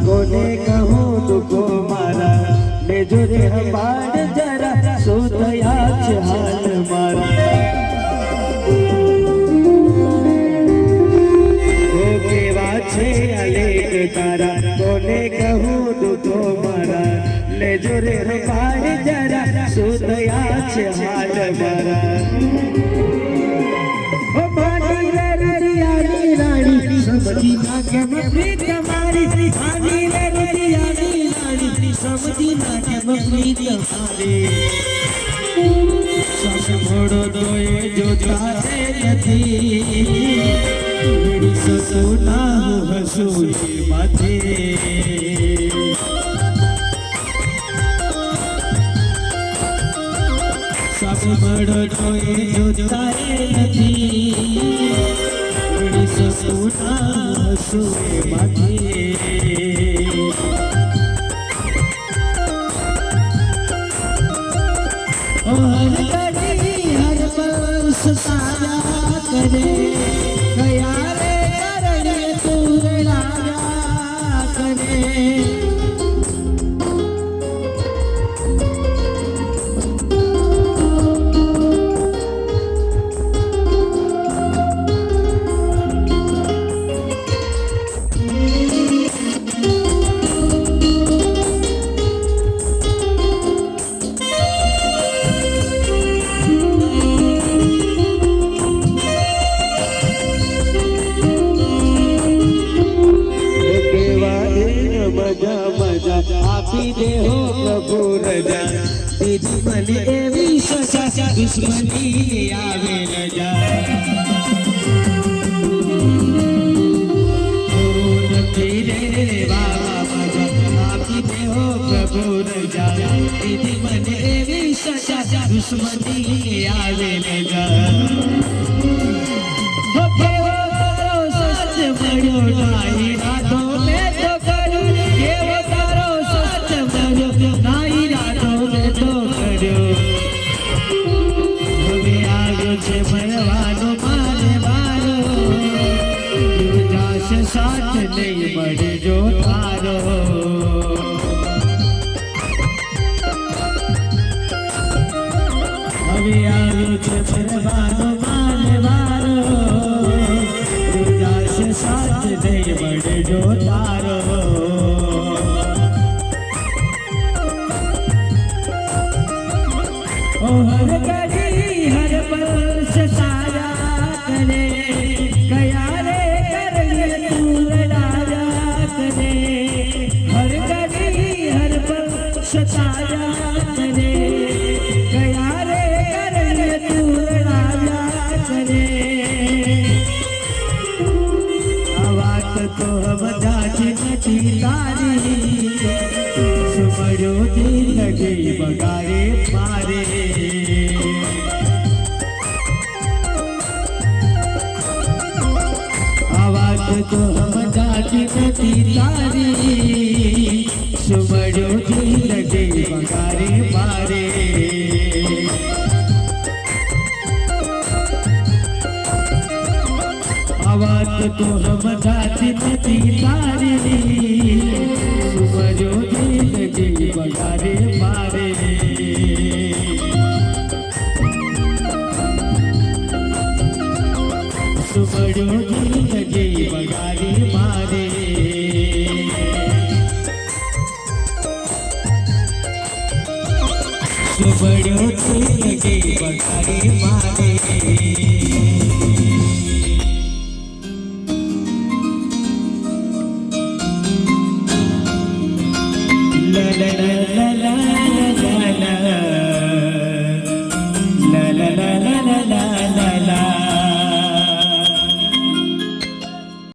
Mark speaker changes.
Speaker 1: कोने कहूँ तुको मारा ले जो रे हमार जरा सोतया हाल मारा केवा छे अलेख तारा कोने कहूँ तुको मारा ले जो रे हमार जरा सोतया हाल मारा समझी ना के प्रीत हमारी आनी ले रुदियानी रानी समझी ना के प्रीत हमारी सब मोड़ो दोए जो तारे नथी मेरी ससुना हो हसूली माथे सब मोड़ो दोए जो तारे नथी ससुना हसूए माथे हर घड़ी हर पल सताया करे गया रे करने तू लाया करे आपी दे हो प्रभु रजा तेरी मन एवी सजा दुश्मनी आवे रजा तेरे बाबा आपी दे हो प्रभु रजा तेरी मन एवी सजा दुश्मनी आवे रजा सच बड़ो नाई रातों में तो करूं ये साथ नहीं बढ़ जो तारो अभी आगे से बर्बादो माने मारो तुझा से साथ नहीं बढ़ जो तारो ओ हर घड़ी हर पल से सारा करे गया रे हर घड़ी हर पल सताया करे गया रे करने तू राजा करे आवाज तो हम जाची नची तारी सुमरो दिल लगे बगारे मारे आवाज तो हम जाची नची तारी सुमरो दिल लगे बगारे मारे आवाज तो हम जाची नची तारी सुमरो दिल लगे बगारे मारे सुमरो दिल लगे बगारे मारे सुमरो दिल लगे बगारे मारे